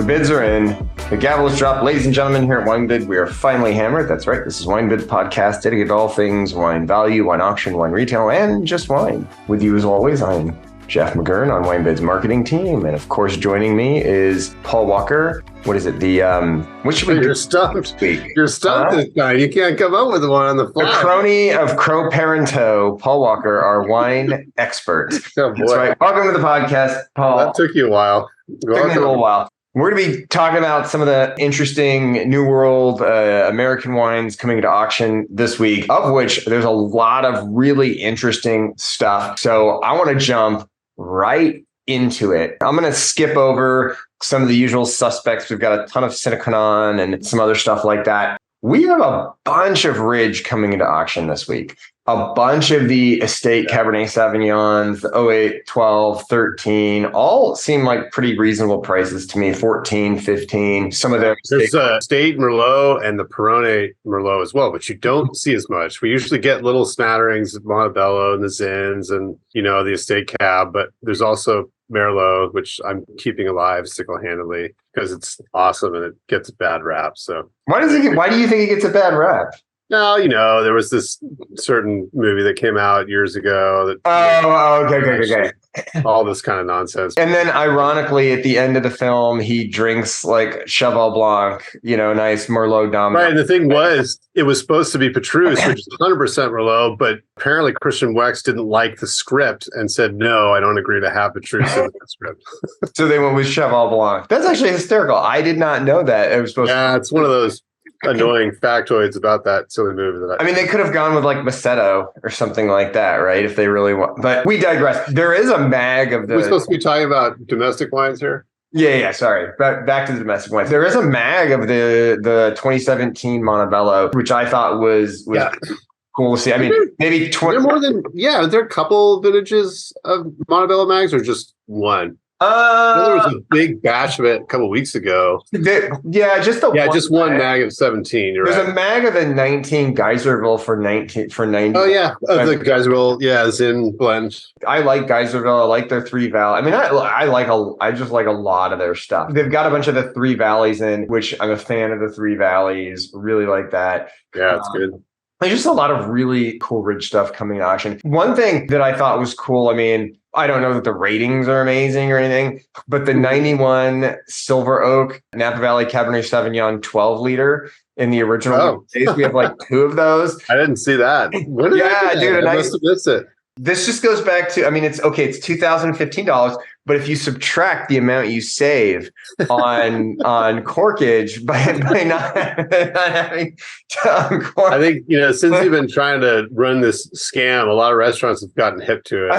bids are in. The gavel is dropped. Ladies and gentlemen, here at WineBid, we are finally hammered. That's right. This is WineBid's podcast dedicated to all things wine value, wine auction, wine retail, and just wine. With you as always, I'm Jeff McGurn on WineBid's marketing team. And of course, joining me is Paul Walker. What is it? What should we do? You're stumped. You're stumped this time. You can't come up with one on the fly. The crony of Crow Parento, Paul Walker, our wine expert. Oh, boy. That's right. Welcome to the podcast, Paul. That took you a while. Took me a little while. We're going to be talking about some of the interesting New World American wines coming to auction this week, of which there's a lot of really interesting stuff. So I want to jump right into it. I'm going to skip over some of the usual suspects. We've got a ton of Sinocanon and some other stuff like that. We have a bunch of Ridge coming into auction this week. A bunch of the estate Cabernet Sauvignons, the 08, 12, 13, all seem like pretty reasonable prices to me. 14, 15, some of them. There's Estate Merlot and the Peroni Merlot as well, but you don't see as much. We usually get little smatterings of Montebello and the Zins and, the Estate Cab, but there's also Merlot, which I'm keeping alive single-handedly because it's awesome and it gets a bad rap. So why do you think it gets a bad rap? No, there was this certain movie that came out years ago. Okay. All this kind of nonsense. And then ironically, at the end of the film, he drinks like Cheval Blanc, nice Merlot Dom. Right. And the thing was, it was supposed to be Petrus, which is 100% Merlot, but apparently Christian Wex didn't like the script and said, no, I don't agree to have Petrus in the script. So they went with Cheval Blanc. That's actually hysterical. I did not know that. It was supposed to. It's one of those annoying factoids about that silly movie. I mean, they could have gone with like Massetto or something like that, right? If they really want. But we digress. There is a mag of the... We're supposed to be talking about domestic wines here? Yeah, sorry. Back to the domestic wines. There is a mag of the 2017 Montebello, which I thought was cool to see. I mean, maybe 20... Are there a couple vintages of Montebello mags or just one? There was a big batch of it a couple of weeks ago. Just one mag of 17. There's a mag of the 19 Geyserville for 90. Oh yeah, of the Geyserville, Zin blend. I like Geyserville. I like their Three Valley. I mean, I just like a lot of their stuff. They've got a bunch of the Three Valleys in, which I'm a fan of the Three Valleys. Really like that. Yeah, it's good. There's just a lot of really cool Ridge stuff coming to auction. One thing that I thought was cool, I mean, I don't know that the ratings are amazing or anything, but the 91 Silver Oak Napa Valley Cabernet Sauvignon 12 liter in the original days, we have like two of those. I didn't see that. When did I must have missed it. This just goes back to, I mean, it's $2,015, but if you subtract the amount you save on corkage by not having to uncork. I think, since you've been trying to run this scam, a lot of restaurants have gotten hip to it.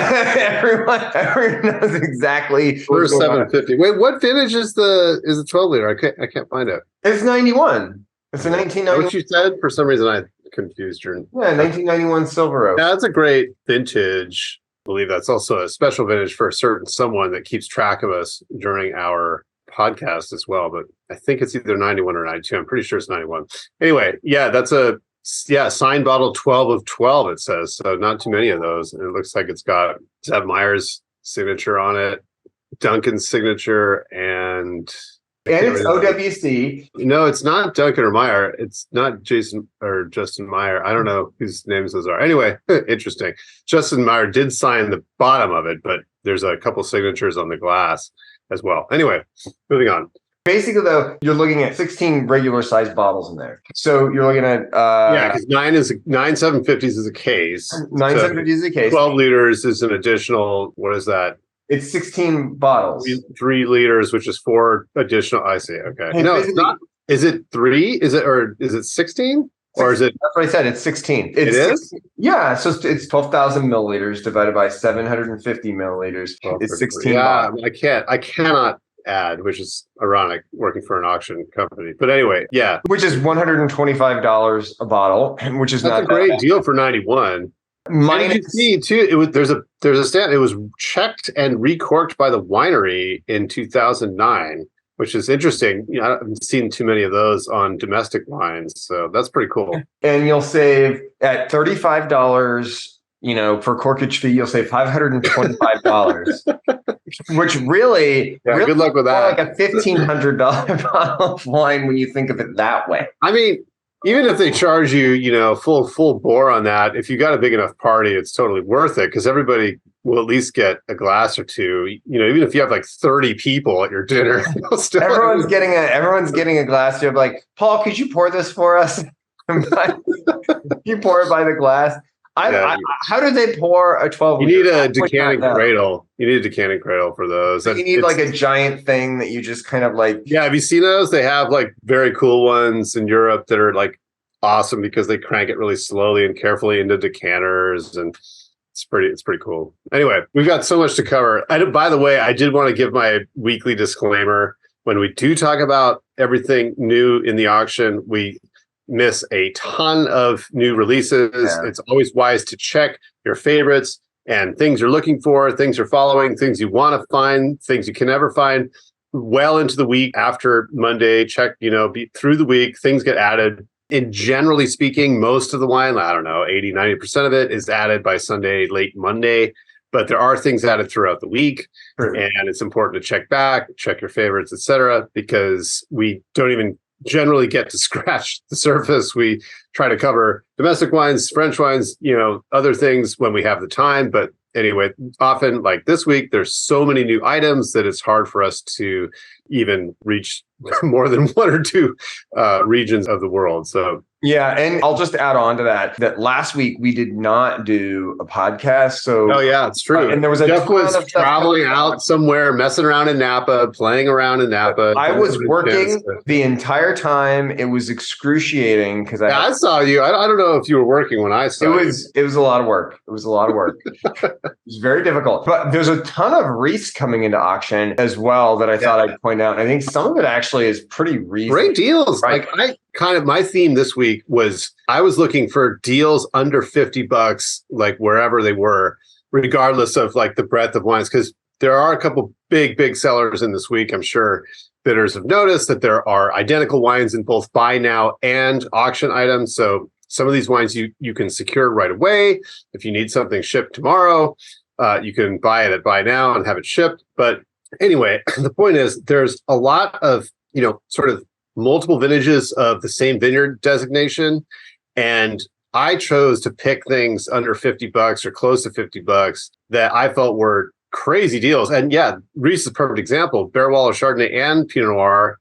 Everyone knows exactly. We're 750. Wait, what vintage is the 12 liter? I can't find it. It's 91. It's a 1991. What you said? For some reason, I confused your... Yeah, 1991 Silver Oak. Yeah, that's a great vintage. I believe that's also a special vintage for a certain someone that keeps track of us during our podcast as well. But I think it's either 91 or 92. I'm pretty sure it's 91. Anyway, that's a signed bottle 12 of 12, it says. So not too many of those. And it looks like it's got Zeb Meyer's signature on it, Duncan's signature, and it's OWC. No, it's not Duncan or Meyer. It's not Jason or Justin Meyer. I don't know whose names those are. Anyway, interesting. Justin Meyer did sign the bottom of it, but there's a couple signatures on the glass as well. Anyway, moving on. Basically, though, you're looking at 16 regular sized bottles in there. So you're looking at... because 9 750s is a case. 9 750s is a case. 12 liters is an additional, what is that? It's 16 bottles. 3 liters, which is 4 additional. I see. Okay. And no, it's not. Is it 3? Is it 16? Or is it? That's what I said. It's 16. It is? Yeah. So it's 12,000 milliliters divided by 750 milliliters. It's 16 bottles. I cannot add, which is ironic, working for an auction company. But anyway, yeah. Which is $125 a bottle, which is That's not a great deal for 91. Did you see too? There's a stat. It was checked and recorked by the winery in 2009, which is interesting. I haven't seen too many of those on domestic wines, so that's pretty cool. And you'll save at $35. Per corkage fee, you'll save $525. which really, really good luck with that. Like a $1,500 bottle of wine when you think of it that way. I mean, even if they charge you, full bore on that, if you got a big enough party, it's totally worth it because everybody will at least get a glass or two. Even if you have like 30 people at your dinner, everyone's getting a glass. You're like, Paul, could you pour this for us? You pour it by the glass. How do they pour a 12? You need a decanting cradle. You need a decanting cradle for those. So you need like a giant thing that you just kind of like. Yeah, have you seen those? They have like very cool ones in Europe that are like awesome because they crank it really slowly and carefully into decanters, and it's pretty cool. Anyway, we've got so much to cover. By the way, I did want to give my weekly disclaimer. When we do talk about everything new in the auction, we miss a ton of new releases. Yeah. It's always wise to check your favorites and things you're looking for, things you're following, things you want to find, things you can never find. Well into the week after Monday, check, through the week, things get added. And generally speaking, most of the wine, I don't know, 80, 90% of it is added by Sunday, late Monday. But there are things added throughout the week. Sure. And it's important to check back, check your favorites, etc., because we don't even generally get to scratch the surface. We try to cover domestic wines, French wines, other things when we have the time. But anyway, often like this week, there's so many new items that it's hard for us to even reach more than one or two regions of the world. So yeah, and I'll just add on to that last week we did not do a podcast. So it's true. And there was Jeff was traveling out somewhere, messing around in Napa, playing around in Napa. I was working the entire time. It was excruciating because I saw you. I don't know if you were working when I saw you. It was a lot of work. It was a lot of work. It was very difficult. But there's a ton of wreaths coming into auction as well that I thought I'd point out. I think some of it actually is pretty reasonable. Great deals. Right. Like my theme this week was I was looking for deals under $50, like wherever they were, regardless of like the breadth of wines, because there are a couple big sellers in this week. I'm sure bidders have noticed that there are identical wines in both buy now and auction items. So some of these wines you can secure right away. If you need something shipped tomorrow, you can buy it at buy now and have it shipped. But anyway, the point is there's a lot of, sort of multiple vintages of the same vineyard designation. And I chose to pick things under $50 or close to $50 that I felt were crazy deals. And yeah, Reese is a perfect example. Bare Waller Chardonnay and Pinot Noir.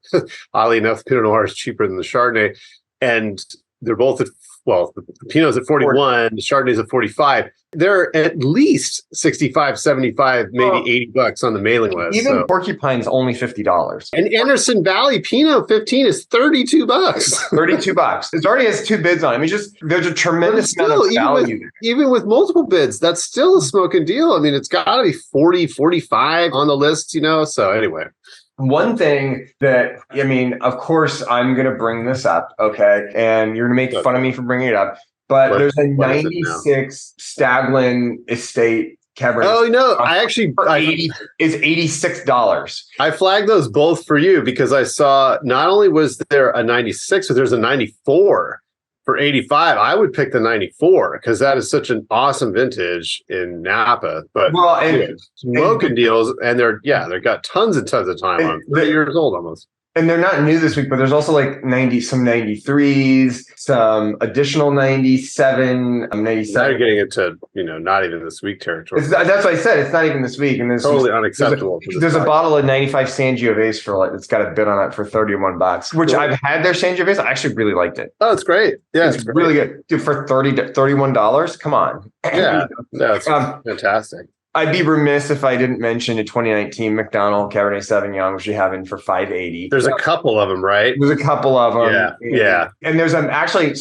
Oddly enough, Pinot Noir is cheaper than the Chardonnay. And they're both at, the Pinot's at 41, the Chardonnay's at 45. They're at least 65, 75, maybe $80 on the mailing list. Even Porcupine's only $50. And Anderson Valley Pinot 15 is $32. $32. It already has 2 bids on it. I mean, there's a tremendous amount of value. Even with multiple bids, that's still a smoking deal. I mean, it's got to be 40, 45 on the list, So anyway. One thing that, of course, I'm going to bring this up, okay? And you're going to make fun of me for bringing it up. But there's a 96 Staglin Estate Cabernet. Oh, no, is $86. I flagged those both for you because I saw not only was there a 96, but there's a 94 for 85. I would pick the 94 because that is such an awesome vintage in Napa. But smoking deals, and they're got tons and tons of time on. 30 years old almost. And they're not new this week, but there's also like some 93s, some additional 97, 97. Now you're getting into, not even this week territory. That's what I said. It's not even this week. And there's totally unacceptable. There's a bottle of 95 Sangiovese it's got a bid on it for $31, which I've had their Sangiovese. I actually really liked it. Oh, it's great. Yeah, it's really good. Dude, for $31, come on. Yeah, that's fantastic. I'd be remiss if I didn't mention a 2019 McDonald Cabernet Sauvignon, which you have in for $5.80. There's a couple of them, right? There's a couple of them. Yeah. And there's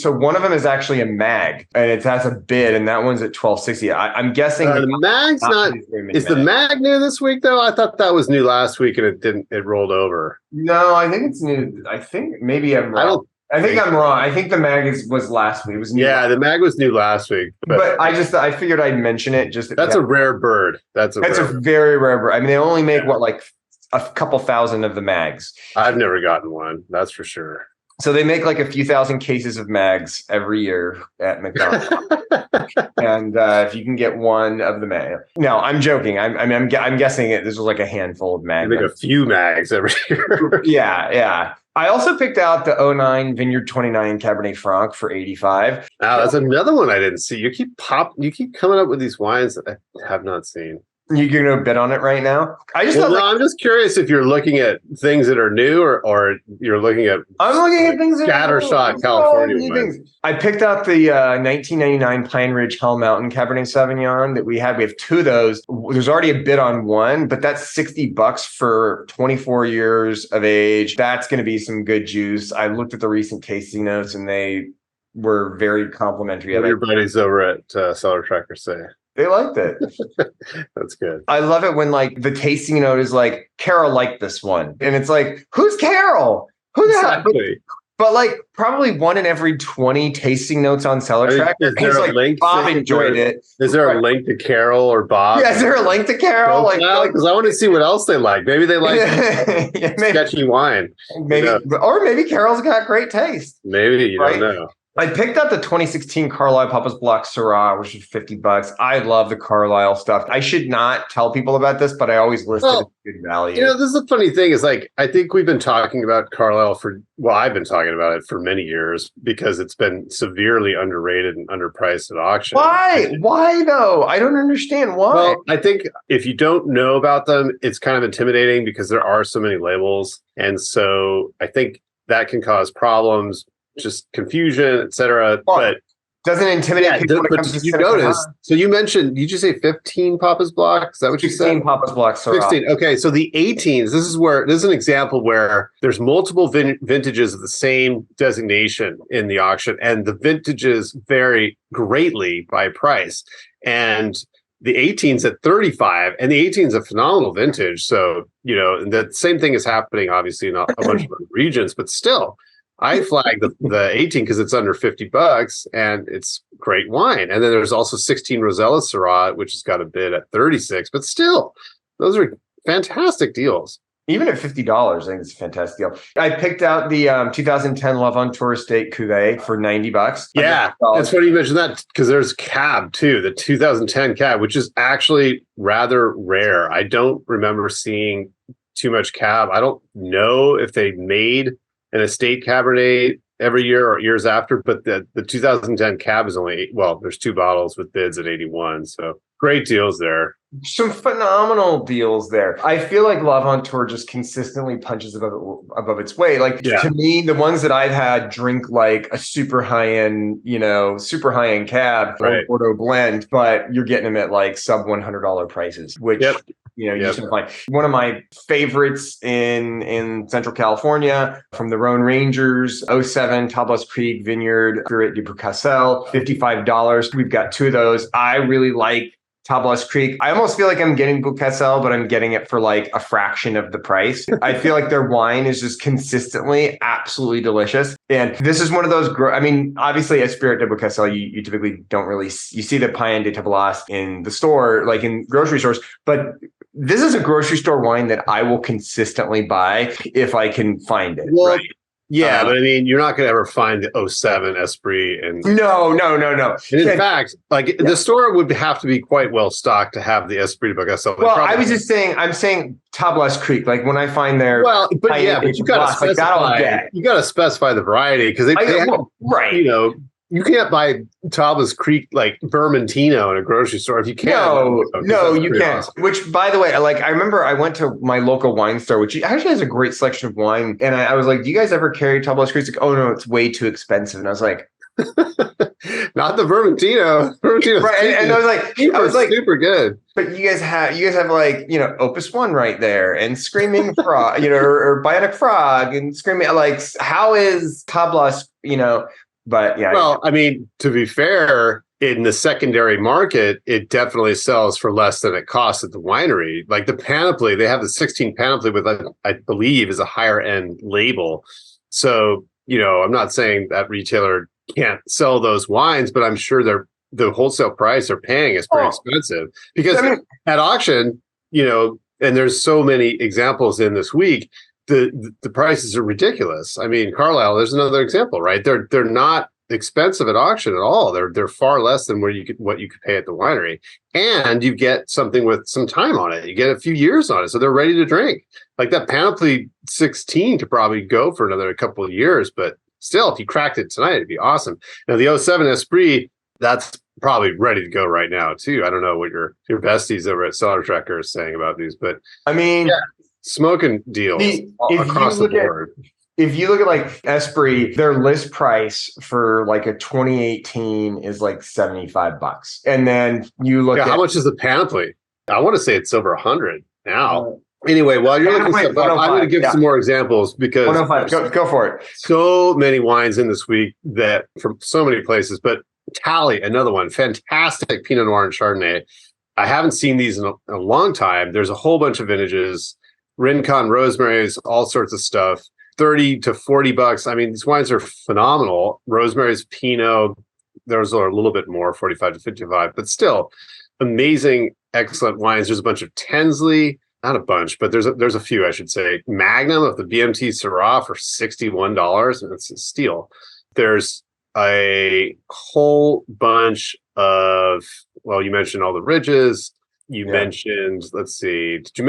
so one of them is actually a mag, and it has a bid, and that one's at $12.60. I'm guessing the mag's not. Is the mag new this week though? I thought that was new last week, and it didn't. It rolled over. No, I think it's new. I think maybe I'm wrong. I think I'm wrong. I think the mag was last week. It was new. Yeah, the mag was new last week. But I figured I'd mention it. That's a rare bird. That's a very rare bird. I mean, they only make like a couple thousand of the mags. I've never gotten one. That's for sure. So they make like a few thousand cases of mags every year at McDonald's. And if you can get one of the mag. No, I'm joking. I'm guessing this was like a handful of mags. They make a few mags every year. Yeah. I also picked out the 09 Vineyard 29 Cabernet Franc for 85. Wow, that's another one I didn't see. You keep coming up with these wines that I have not seen. You're going to bid on it right now? I'm just curious if you're looking at things that are new or you're looking at. I'm looking at things that scattershot California wines. I picked out the 1999 Pine Ridge Hell Mountain Cabernet Sauvignon that we had. We have two of those. There's already a bid on one, but that's $60 for 24 years of age. That's going to be some good juice. I looked at the recent tasting notes and they were very complimentary. What do your buddies over at Cellar Tracker say? They liked it. That's good. I love it when like the tasting note is like, Carol liked this one. And it's like, who's Carol? Who the hell? But like probably one in every 20 tasting notes on Cellar Tracker. Is there a link? Bob enjoyed it. Is there a link to Carol or Bob? Yeah, is there a link to Carol? Because I want to see what else they like. Maybe they like sketchy wine. Maybe, or maybe Carol's got great taste. Maybe you don't know. I picked up the 2016 Carlisle Papa's Block Syrah, which is $50. I love the Carlisle stuff. I should not tell people about this, but I always list it as good value. This is the funny thing is like, I think we've been talking about Carlisle I've been talking about it for many years because it's been severely underrated and underpriced at auction. Why? Why though? I don't understand why. Well, I think if you don't know about them, it's kind of intimidating because there are so many labels. And so I think that can cause problems. Just confusion, etc. But doesn't intimidate people when it comes to notice. So you mentioned, did you say 15 Papa's Block? Is that what you said? 16 Papa's Block. 16. Okay, so the 18s. This is an example where there's multiple vintages of the same designation in the auction, and the vintages vary greatly by price. And the 18's at 35, and the 18's a phenomenal vintage. So the same thing is happening, obviously, in a bunch of other regions, but still. I flagged the 18 because it's under $50 and it's great wine. And then there's also 16 Rosella Syrah, which has got a bid at 36, but still, those are fantastic deals. Even at $50, I think it's a fantastic deal. I picked out the 2010 L'Aventure Estate Cuvée for $90. Yeah, it's funny you mentioned that because there's Cab too, the 2010 Cab, which is actually rather rare. I don't remember seeing too much Cab. I don't know if they made an estate Cabernet every year or years after, but the 2010 Cab is only, there's two bottles with bids at 81. So great deals there. Some phenomenal deals there. I feel like L'Aventure just consistently punches above its weight. Like to me, the ones that I've had drink like a super high-end Cab or Bordeaux blend, but you're getting them at like sub $100 prices, which you should find. One of my favorites in Central California from the Rhone Rangers, 07 Tablas Creek Vineyard Spirit de Boucassel, $55. We've got two of those. I really like Tablas Creek. I almost feel like I'm getting Boucassel, but I'm getting it for like a fraction of the price. I feel like their wine is just consistently absolutely delicious. And this is one of those, obviously a Spirit de Boucassel, you typically don't really, you see the Payen de Tablas in the store, like in grocery stores, but this is a grocery store wine that I will consistently buy if I can find it. Well, right? Yeah, but you're not going to ever find the 07 Esprit. No. And in fact, the store would have to be quite well stocked to have the Esprit de Boucassel. Well, I'm saying Tablas Creek. Like when I find their but you got to specify. You got to specify the variety because they have, right. You can't buy Tablas Creek like Vermentino in a grocery store if you can't. No, you can't. Awesome. Which, by the way, I remember I went to my local wine store, which actually has a great selection of wine. And I was like, do you guys ever carry Tablas Creek? Like, oh, no, it's way too expensive. And I was like, not the Vermentino. Right. And I was like, super good. But you guys have like, Opus One right there and Screaming Frog, or Bionic Frog and Screaming, like, how is Tablas, But yeah. Well, to be fair, in the secondary market, it definitely sells for less than it costs at the winery. Like the Panoply, they have the 16 Panoply with, I believe, is a higher end label. So, I'm not saying that retailer can't sell those wines, but I'm sure the wholesale price they're paying is pretty expensive because at auction, and there's so many examples in this week. the prices are ridiculous. I mean, Carlisle, there's another example, right? They're not expensive at auction at all. They're far less than what you could pay at the winery, and you get something with some time on it. You get a few years on it, so they're ready to drink. Like that Panoply 16 could probably go for another couple of years, but still, if you cracked it tonight, it'd be awesome. Now the 07 Esprit, that's probably ready to go right now too. I don't know what your besties over at Cellar Tracker are saying about these, but I mean, smoking deals across the board. If you look at like Esprit, their list price for like a 2018 is like $75. And then you look at how much is the Panoply? I want to say it's over 100 now. Anyway, while you're looking stuff up, I'm going to give some more examples because 105. Go for it. So many wines in this week that from so many places, but Tally, another one, fantastic Pinot Noir and Chardonnay. I haven't seen these in a long time. There's a whole bunch of vintages, Rincon, Rosemary's, all sorts of stuff. $30 to $40. I mean, these wines are phenomenal. Rosemary's, Pinot, those are a little bit more, 45 to 55, but still amazing, excellent wines. There's a bunch of Tensley, not a bunch, but there's a few, I should say. Magnum of the BMT Syrah for $61, and it's a steal. There's a whole bunch of, well, you mentioned all the ridges. You mentioned, let's see, you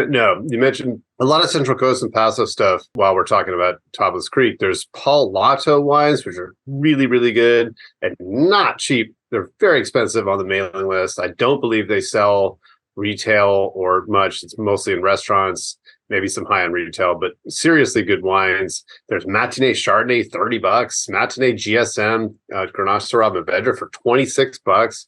mentioned a lot of Central Coast and Paso stuff while we're talking about Topless Creek. There's Paul Lotto wines, which are really, really good and not cheap. They're very expensive on the mailing list. I don't believe they sell retail or much. It's mostly in restaurants, maybe some high-end retail, but seriously good wines. There's Matinee Chardonnay, $30. Matinee GSM, Grenache Syrah Mourvedre for $26.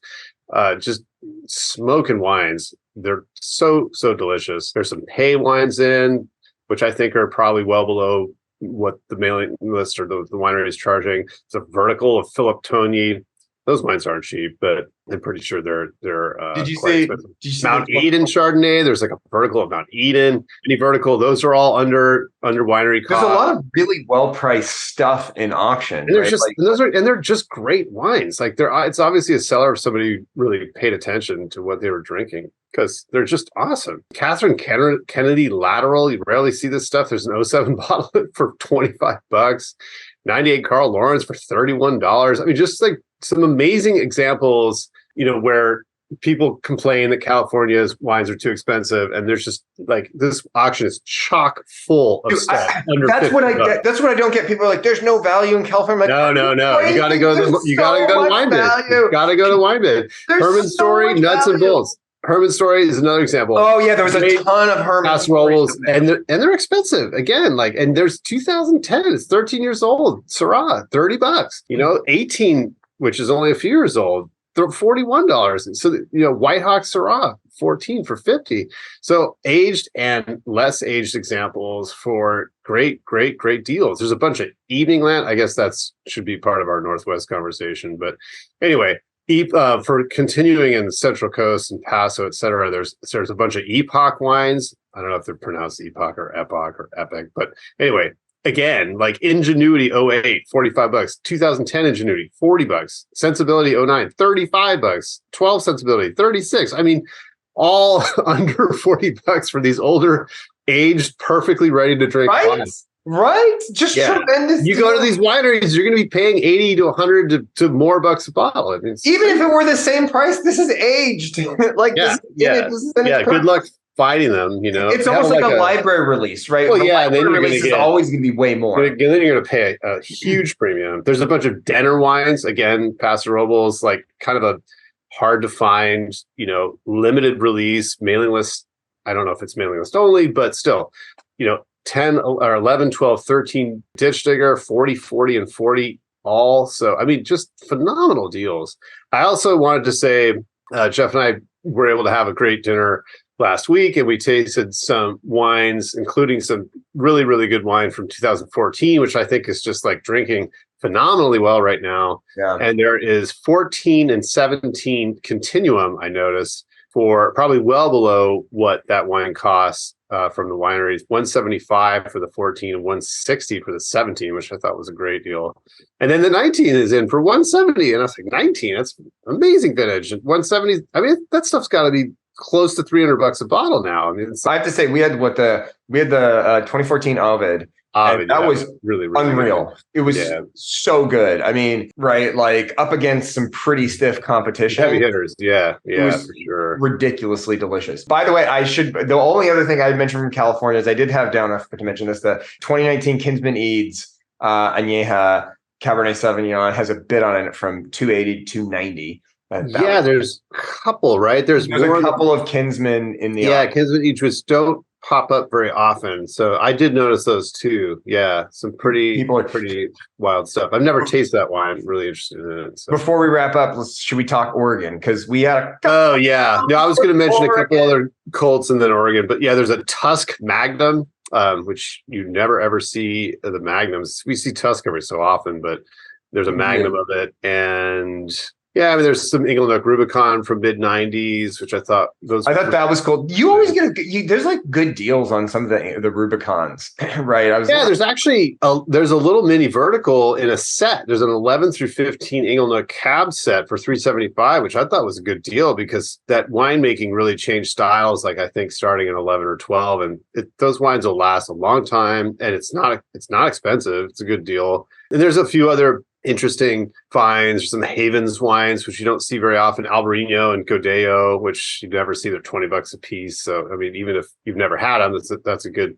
Just smoking wines. They're so delicious. There's some Hay wines in, which I think are probably well below what the mailing list or the winery is charging. It's a Vertical of Philip Togny. Those wines aren't cheap, but I'm pretty sure they're did you quite say expensive. Mount Eden Chardonnay? There's like a Vertical of Mount Eden. Any Vertical, those are all under winery cost. There's a lot of really well priced stuff in auction. And there's they're just great wines. Like it's obviously a cellar of somebody who really paid attention to what they were drinking because they're just awesome. Catherine Kennedy Lateral, you rarely see this stuff. There's an 07 bottle for $25. 98 Carl Lawrence for $31. I mean, just like some amazing examples, where people complain that California's wines are too expensive, and there's just like this auction is chock full of stuff. That's what I don't get. People are like, "There's no value in California." Like, no. You got to go to WineBid. You got to go to WineBid. Herman Story, nuts and bolts. Herman Story is another example. Oh yeah, there was a ton of Herman casseroles, and they're expensive again. And there's 2010, it's 13 years old. Syrah, $30. 18, which is only a few years old, $41. So White Hawk Syrah, 14 for $50. So aged and less aged examples for great deals. There's a bunch of Evening Land. I guess should be part of our Northwest conversation, but anyway. For continuing in the Central Coast and Paso, et cetera, there's a bunch of Epoch wines. I don't know if they're pronounced Epoch or Epoch or Epic, but anyway, again, like Ingenuity 08, $45. 2010 Ingenuity, $40. Sensibility 09, $35. 12 Sensibility, $36. I mean, all under $40 for these older, aged, perfectly ready to drink wines. Right? Just tremendous. You go to these wineries, you're going to be paying 80 to 100 to more bucks a bottle. I mean, even if it were the same price, this is aged. Good luck finding them. It's almost like a library release, right? Well, then you're release is always going to be way more. Then you're going to pay a huge premium. There's a bunch of Denner wines, again, Paso Robles, like kind of a hard to find, limited release mailing list. I don't know if it's mailing list only, but still, 10 or 11, 12, 13 Ditch Digger, 40, 40, and 40 all. So, I mean, just phenomenal deals. I also wanted to say, Jeff and I were able to have a great dinner last week, and we tasted some wines, including some really, really good wine from 2014, which I think is just like drinking phenomenally well right now. Yeah. And there is 14 and 17 Continuum, I noticed, for probably well below what that wine costs. From the wineries, $175 for the 14 and $160 for the 17, which I thought was a great deal. And then the 19 is in for $170, and I was like, 19, that's amazing vintage. And $170, I mean, that stuff's got to be close to $300 a bottle now. I mean, I have to say we had the 2014 Ovid. And that was really, really unreal. Good. It was so good. I mean, right, like up against some pretty stiff competition. Heavy hitters, yeah, for sure. Ridiculously delicious. By the way, the only other thing I'd mention from California is I did have down, I forgot to mention this, the 2019 Kinsman Eads Añeja Cabernet Sauvignon has a bid on it from 280 to 290. Yeah, there's a couple, right? There's a couple of Kinsman in the Kinsman Eads, which don't pop up very often. So I did notice those too. Yeah, some pretty wild stuff. I've never tasted that wine. I'm really interested in it. So. Before we wrap up, should we talk Oregon? Because we had I was going to mention a couple other Colts and then Oregon, but yeah, there's a Tusk Magnum, which you never ever see the Magnums. We see Tusk every so often, but there's a Magnum of it, and yeah, I mean, there's some Inglenook Rubicon from mid-90s, which I thought that was cool. You always there's like good deals on some of the Rubicons, right? There's actually there's a little mini vertical in a set. There's an 11 through 15 Inglenook cab set for $375, which I thought was a good deal because that winemaking really changed styles. Like I think starting in 11 or 12, and those wines will last a long time, and it's not expensive. It's a good deal. And there's a few other interesting finds, some Havens wines, which you don't see very often, Albarino and Godeo, which you never see. They're $20 a piece. So, I mean, even if you've never had them, that's a good,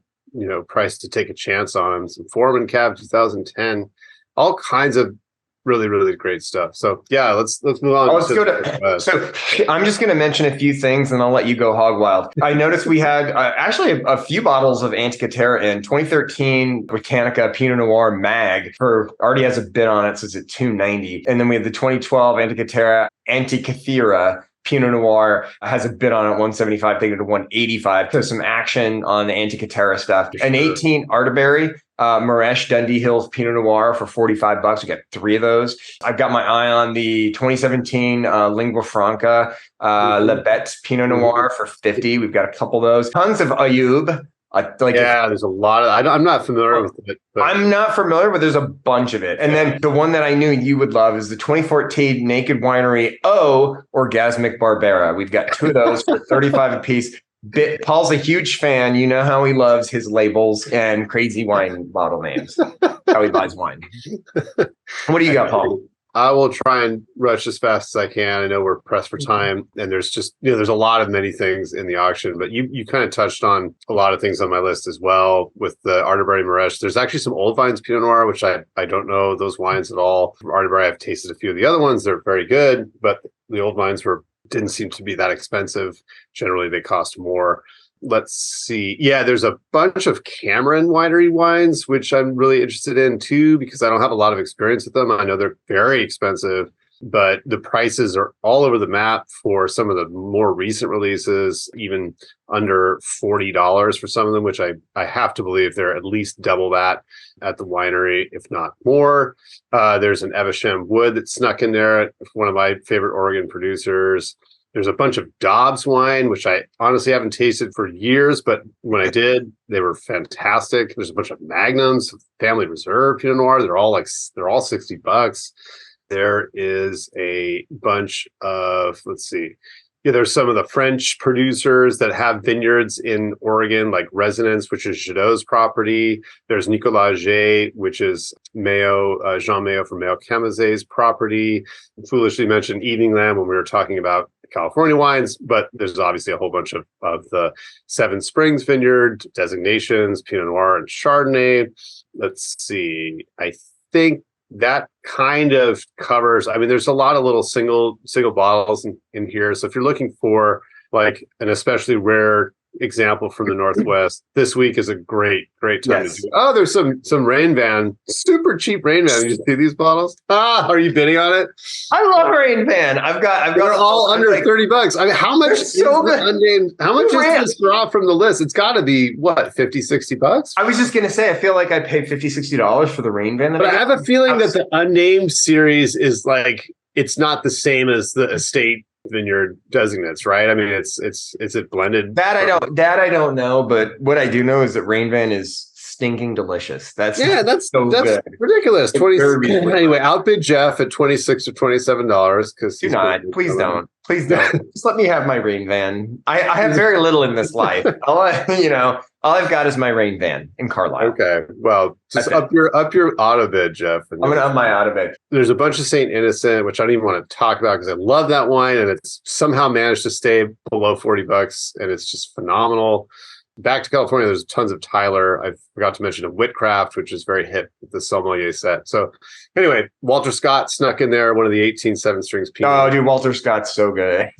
price to take a chance on them. Some Foreman Cab 2010, all kinds of really, really great stuff. So yeah, let's move on. So I'm just going to mention a few things and I'll let you go hog wild. I noticed we had actually a few bottles of Antikythera in 2013 Botanica Pinot Noir Mag already has a bid on it. So it's at $290. And then we have the 2012 Antikythera Pinot Noir has a bid on it, $175, taking it to $185. So some action on the Antikythera stuff. An 18 Arterberry Maresh Dundee Hills Pinot Noir for $45. We got 3 of those. I've got my eye on the 2017 Lingua Franca Lebet Pinot Noir for $50. We've got a couple of those. Tons of Ayub. There's a lot of. I'm not familiar with it. But. I'm not familiar, but there's a bunch of it. And then the one that I knew you would love is the 2014 Naked Winery Orgasmic Barbera. We've got 2 of those for $35 a piece. Paul's a huge fan. You know how he loves his labels and crazy wine bottle names. How he buys wine. What do you got, Paul? I will try and rush as fast as I can. I know we're pressed for time, and there's just there's a lot of many things in the auction. But you kind of touched on a lot of things on my list as well with the Arterberry Maresh. There's actually some Old Vines Pinot Noir, which I don't know those wines at all. From Arterberry, I've tasted a few of the other ones. They're very good, but the Old Vines didn't seem to be that expensive. Generally, they cost more. Let's see. Yeah, there's a bunch of Cameron Winery wines, which I'm really interested in too, because I don't have a lot of experience with them. I know they're very expensive, but the prices are all over the map for some of the more recent releases, even under $40 for some of them, which I have to believe they're at least double that at the winery, if not more. There's an Evesham Wood that snuck in there, one of my favorite Oregon producers. There's a bunch of Dobbs wine, which I honestly haven't tasted for years, but when I did, they were fantastic. There's a bunch of Magnums, Family Reserve Pinot Noir. They're all $60. There is a bunch of, there's some of the French producers that have vineyards in Oregon, like Resonance, which is Jadot's property. There's Nicolas J, which is Jean Mayo from Mayo Camazé's property. I foolishly mentioned Evening Lamb when we were talking about California wines, but there's obviously a whole bunch of the Seven Springs Vineyard designations, Pinot Noir and Chardonnay. Let's see. I think that kind of covers, there's a lot of little single bottles in here. So if you're looking for like an especially rare example from the Northwest, this week is a great time to do it. Oh, there's some Rain Van, super cheap Rain Van. You see these bottles? Are you bidding on it? I love Rain Van. I've got they're all under $30. How much is unnamed? How much is this draw from the list? It's got to be what, $50-$60? I was just gonna say, I feel like I paid $50-$60 for the Rain Van. But I have a feeling that the unnamed series is like, it's not the same as the estate vineyard designates, right? It's it blended. That I don't know, but what I do know is that Rain Van is stinking delicious. That's good. Ridiculous. Anyway, outbid Jeff at $26 or $27 because please don't. Please don't. Just let me have my rain van. I have very little in this life. All I've got is my rain van in Carlisle. Okay. Well, just up your auto bid, Jeff. I'm going to up my auto bid. There's a bunch of St. Innocent, which I don't even want to talk about because I love that wine and it's somehow managed to stay below $40 and it's just phenomenal. Back to California, there's tons of Tyler. I forgot to mention a Whitcraft, which is very hip with the sommelier set. So anyway, Walter Scott snuck in there, one of the 18 7-strings. Oh, dude, Walter Scott's so good.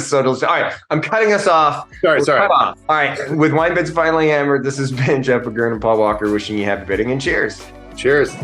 So delicious. All right, I'm cutting us off. Sorry. All right, with WineBid's finally hammered, this has been Jeff McGurn and Paul Walker wishing you happy bidding and cheers. Cheers.